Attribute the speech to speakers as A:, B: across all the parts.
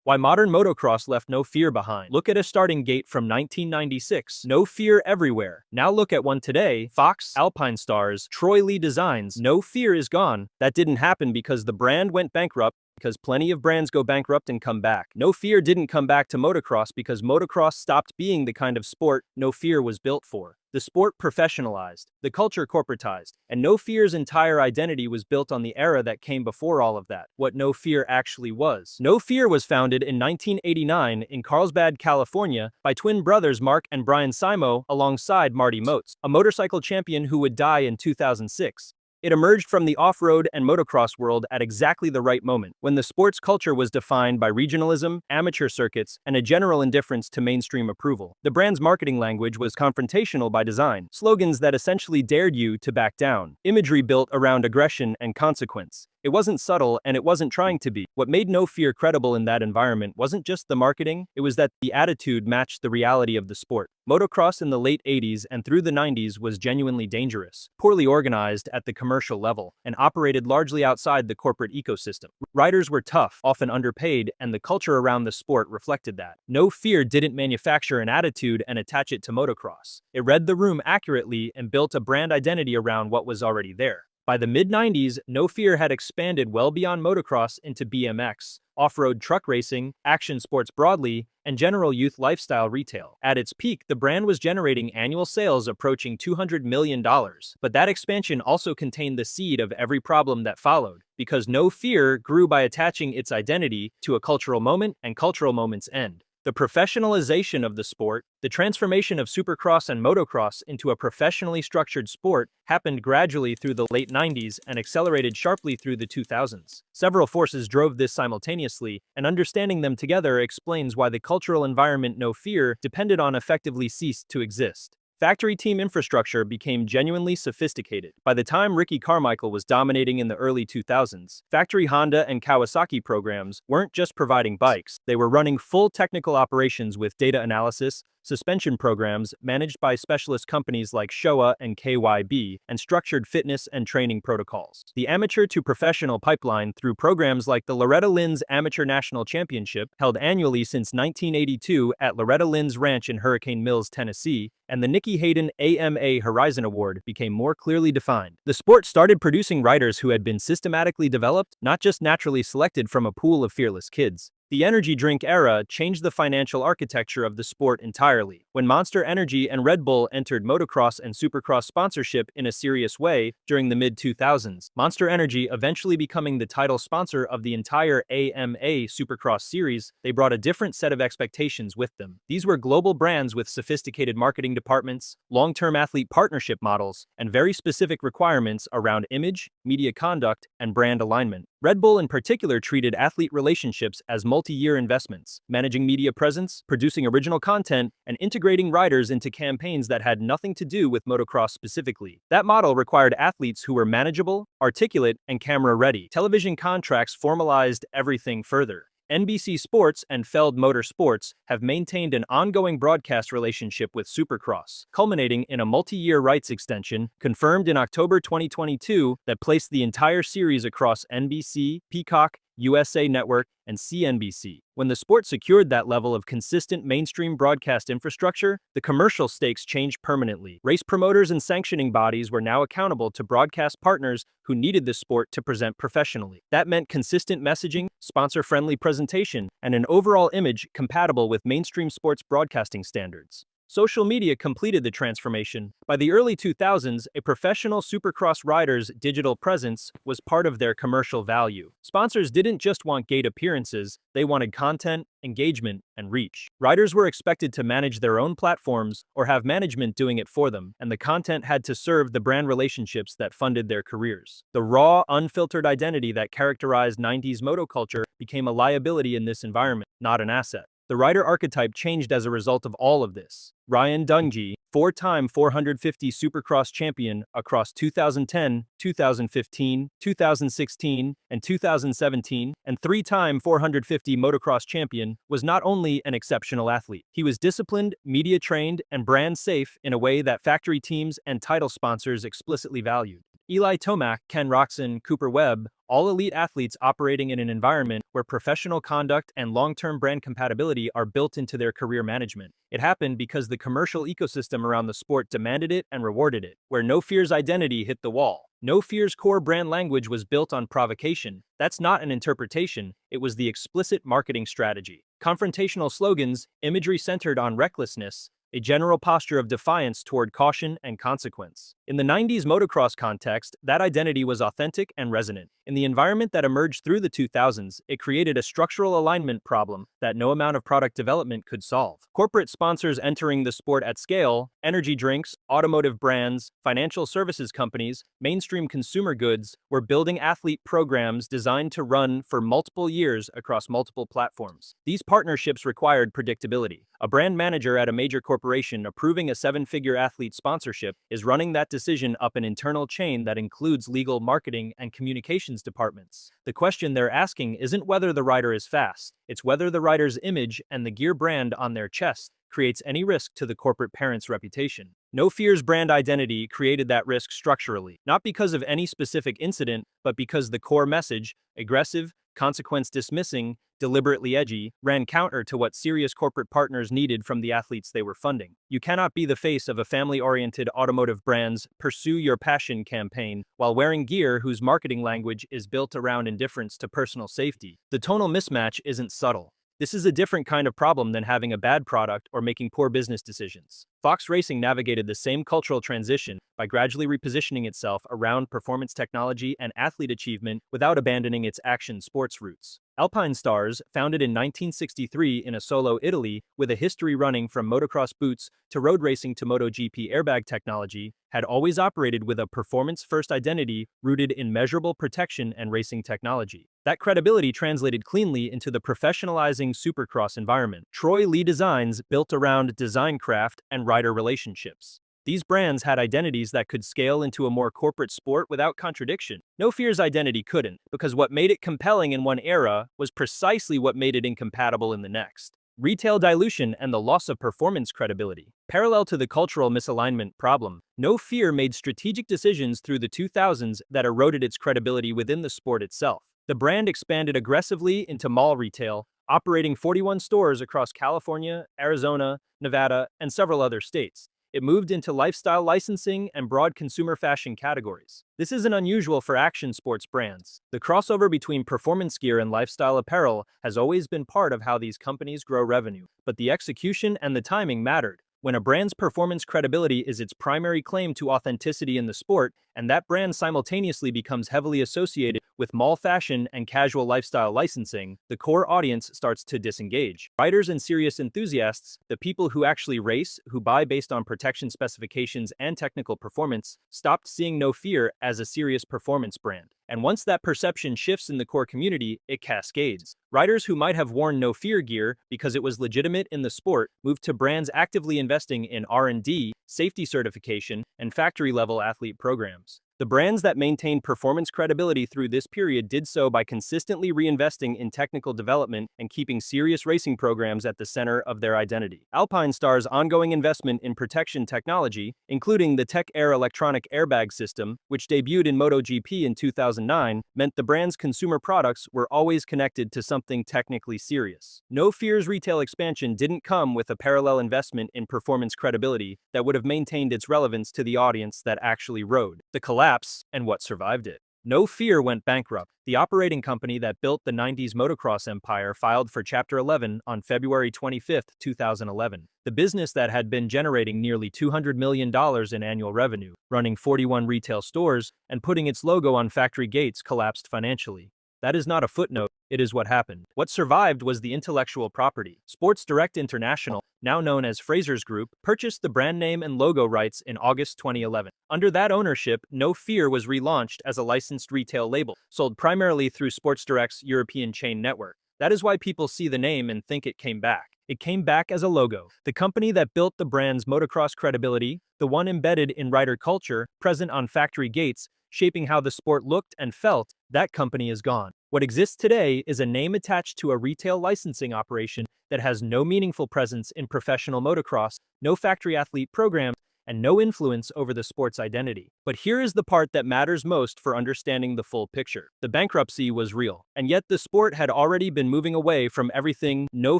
A: Why modern motocross left no fear behind. Look at a starting gate from 1996. No fear everywhere. Now look at one today. Fox, Alpine Stars, Troy Lee Designs. No fear is gone. That didn't happen because the brand went bankrupt, because plenty of brands go bankrupt and come back. No Fear didn't come back to motocross because motocross stopped being the kind of sport No Fear was built for. The sport professionalized, the culture corporatized, and No Fear's entire identity was built on the era that came before all of that, what No Fear actually was. No Fear was founded in 1989 in Carlsbad, California, by twin brothers Mark and Brian Simo alongside Marty Moats, a motorcycle champion who would die in 2006. It emerged from the off-road and motocross world at exactly the right moment, when the sports culture was defined by regionalism, amateur circuits, and a general indifference to mainstream approval. The brand's marketing language was confrontational by design, slogans that essentially dared you to back down, imagery built around aggression and consequence. It wasn't subtle, and it wasn't trying to be. What made No Fear credible in that environment wasn't just the marketing, it was that the attitude matched the reality of the sport. Motocross in the late 80s and through the 90s was genuinely dangerous, poorly organized at the commercial level, and operated largely outside the corporate ecosystem. Riders were tough, often underpaid, and the culture around the sport reflected that. No Fear didn't manufacture an attitude and attach it to motocross. It read the room accurately and built a brand identity around what was already there. By the mid-90s, No Fear had expanded well beyond motocross into BMX, off-road truck racing, action sports broadly, and general youth lifestyle retail. At its peak, the brand was generating annual sales approaching $200 million. But that expansion also contained the seed of every problem that followed, because No Fear grew by attaching its identity to a cultural moment, and cultural moments end. The professionalization of the sport, the transformation of Supercross and Motocross into a professionally structured sport, happened gradually through the late 90s and accelerated sharply through the 2000s. Several forces drove this simultaneously, and understanding them together explains why the cultural environment No Fear depended on effectively ceased to exist. Factory team infrastructure became genuinely sophisticated. By the time Ricky Carmichael was dominating in the early 2000s, factory Honda and Kawasaki programs weren't just providing bikes, they were running full technical operations with data analysis, suspension programs managed by specialist companies like Showa and KYB, and structured fitness and training protocols. The amateur to professional pipeline through programs like the Loretta Lynn's Amateur National Championship, held annually since 1982 at Loretta Lynn's Ranch in Hurricane Mills, Tennessee, and the Nikki Hayden AMA Horizon Award became more clearly defined. The sport started producing riders who had been systematically developed, not just naturally selected from a pool of fearless kids. The energy drink era changed the financial architecture of the sport entirely. When Monster Energy and Red Bull entered motocross and supercross sponsorship in a serious way during the mid-2000s, Monster Energy eventually becoming the title sponsor of the entire AMA Supercross series, they brought a different set of expectations with them. These were global brands with sophisticated marketing departments, long-term athlete partnership models, and very specific requirements around image, media conduct, and brand alignment. Red Bull in particular treated athlete relationships as multi-year investments, managing media presence, producing original content, and integrating riders into campaigns that had nothing to do with motocross specifically. That model required athletes who were manageable, articulate, and camera-ready. Television contracts formalized everything further. NBC Sports and Feld Motorsports have maintained an ongoing broadcast relationship with Supercross, culminating in a multi-year rights extension confirmed in October 2022 that placed the entire series across NBC, Peacock, USA Network, and CNBC. When the sport secured that level of consistent mainstream broadcast infrastructure, the commercial stakes changed permanently. Race promoters and sanctioning bodies were now accountable to broadcast partners who needed the sport to present professionally. That meant consistent messaging, sponsor-friendly presentation, and an overall image compatible with mainstream sports broadcasting standards. Social media completed the transformation. By the early 2000s, a professional supercross rider's digital presence was part of their commercial value. Sponsors didn't just want gate appearances, they wanted content, engagement, and reach. Riders were expected to manage their own platforms or have management doing it for them, and the content had to serve the brand relationships that funded their careers. The raw, unfiltered identity that characterized 90s motoculture became a liability in this environment, not an asset. The rider archetype changed as a result of all of this. Ryan Dungey, four-time 450 Supercross champion across 2010, 2015, 2016, and 2017, and three-time 450 motocross champion, was not only an exceptional athlete. He was disciplined, media-trained, and brand-safe in a way that factory teams and title sponsors explicitly valued. Eli Tomac, Ken Roczen, Cooper Webb, all elite athletes operating in an environment where professional conduct and long-term brand compatibility are built into their career management. It happened because the commercial ecosystem around the sport demanded it and rewarded it, where No Fear's identity hit the wall. No Fear's core brand language was built on provocation. That's not an interpretation, it was the explicit marketing strategy. Confrontational slogans, imagery centered on recklessness, a general posture of defiance toward caution and consequence. In the 90s motocross context, that identity was authentic and resonant. In the environment that emerged through the 2000s, it created a structural alignment problem that no amount of product development could solve. Corporate sponsors entering the sport at scale, energy drinks, automotive brands, financial services companies, mainstream consumer goods, were building athlete programs designed to run for multiple years across multiple platforms. These partnerships required predictability. A brand manager at a major corporation approving a seven-figure athlete sponsorship is running that decision up an internal chain that includes legal, marketing, and communications departments. The question they're asking isn't whether the rider is fast, it's whether the rider's image and the gear brand on their chest creates any risk to the corporate parent's reputation. No Fear's brand identity created that risk structurally, not because of any specific incident, but because the core message, aggressive, consequence dismissing, deliberately edgy, ran counter to what serious corporate partners needed from the athletes they were funding. You cannot be the face of a family-oriented automotive brand's "Pursue Your Passion" campaign while wearing gear whose marketing language is built around indifference to personal safety. The tonal mismatch isn't subtle. This is a different kind of problem than having a bad product or making poor business decisions. Fox Racing navigated the same cultural transition by gradually repositioning itself around performance technology and athlete achievement without abandoning its action sports roots. Alpine Stars, founded in 1963 in Asolo, Italy, with a history running from motocross boots to road racing to MotoGP airbag technology, had always operated with a performance-first identity rooted in measurable protection and racing technology. That credibility translated cleanly into the professionalizing Supercross environment. Troy Lee Designs built around design craft and rider relationships. These brands had identities that could scale into a more corporate sport without contradiction. No Fear's identity couldn't, because what made it compelling in one era was precisely what made it incompatible in the next. Retail dilution and the loss of performance credibility. Parallel to the cultural misalignment problem, No Fear made strategic decisions through the 2000s that eroded its credibility within the sport itself. The brand expanded aggressively into mall retail, operating 41 stores across California, Arizona, Nevada, and several other states. It moved into lifestyle licensing and broad consumer fashion categories. This isn't unusual for action sports brands. The crossover between performance gear and lifestyle apparel has always been part of how these companies grow revenue. But the execution and the timing mattered. When a brand's performance credibility is its primary claim to authenticity in the sport, and that brand simultaneously becomes heavily associated with mall fashion and casual lifestyle licensing, the core audience starts to disengage. Riders and serious enthusiasts, the people who actually race, who buy based on protection specifications and technical performance, stopped seeing No Fear as a serious performance brand. And once that perception shifts in the core community, it cascades. Riders who might have worn No Fear gear because it was legitimate in the sport moved to brands actively investing in R&D, safety certification, and factory-level athlete programs. The brands that maintained performance credibility through this period did so by consistently reinvesting in technical development and keeping serious racing programs at the center of their identity. Alpine Star's ongoing investment in protection technology, including the Tech Air electronic airbag system, which debuted in MotoGP in 2009, meant the brand's consumer products were always connected to something technically serious. No Fear's retail expansion didn't come with a parallel investment in performance credibility that would have maintained its relevance to the audience that actually rode. The collapse and what survived it. No Fear went bankrupt. The operating company that built the 90s motocross empire filed for Chapter 11 on February 25, 2011. The business that had been generating nearly $200 million in annual revenue, running 41 retail stores, and putting its logo on factory gates collapsed financially. That is not a footnote, it is what happened. What survived was the intellectual property. Sports Direct International, now known as Frasers Group, purchased the brand name and logo rights in August 2011. Under that ownership, No Fear was relaunched as a licensed retail label, sold primarily through Sports Direct's European chain network. That is why people see the name and think it came back. It came back as a logo. The company that built the brand's motocross credibility, the one embedded in rider culture, present on factory gates, shaping how the sport looked and felt, that company is gone. What exists today is a name attached to a retail licensing operation that has no meaningful presence in professional motocross, no factory athlete programs, and no influence over the sport's identity. But here is the part that matters most for understanding the full picture. The bankruptcy was real, and yet the sport had already been moving away from everything No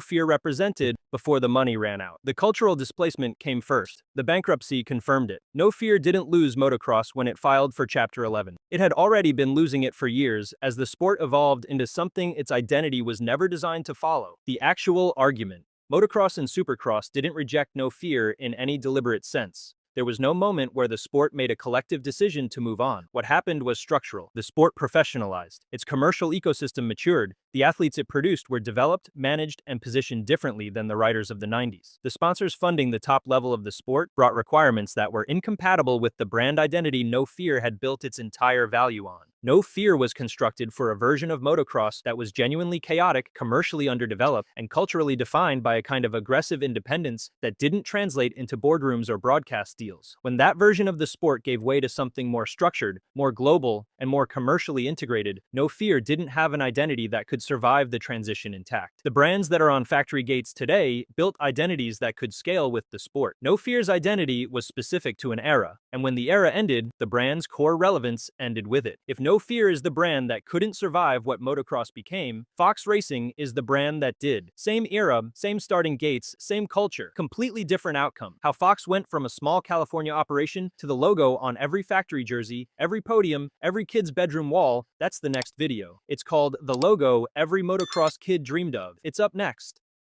A: Fear represented before the money ran out. The cultural displacement came first. The bankruptcy confirmed it. No Fear didn't lose motocross when it filed for Chapter 11. It had already been losing it for years as the sport evolved into something its identity was never designed to follow. The actual argument. Motocross and Supercross didn't reject No Fear in any deliberate sense. There was no moment where the sport made a collective decision to move on. What happened was structural. The sport professionalized. Its commercial ecosystem matured. The athletes it produced were developed, managed, and positioned differently than the riders of the 90s. The sponsors funding the top level of the sport brought requirements that were incompatible with the brand identity No Fear had built its entire value on. No Fear was constructed for a version of motocross that was genuinely chaotic, commercially underdeveloped, and culturally defined by a kind of aggressive independence that didn't translate into boardrooms or broadcast deals. When that version of the sport gave way to something more structured, more global, and more commercially integrated, No Fear didn't have an identity that could survive the transition intact. The brands that are on factory gates today built identities that could scale with the sport. No Fear's identity was specific to an era, and when the era ended, the brand's core relevance ended with it. If No Fear is the brand that couldn't survive what motocross became, Fox Racing is the brand that did. Same era, same starting gates, same culture, completely different outcome. How Fox went from a small California operation to the logo on every factory jersey, every podium, every kid's bedroom wall, that's the next video. It's called The Logo Every Motocross Kid Dreamed of. It's up next.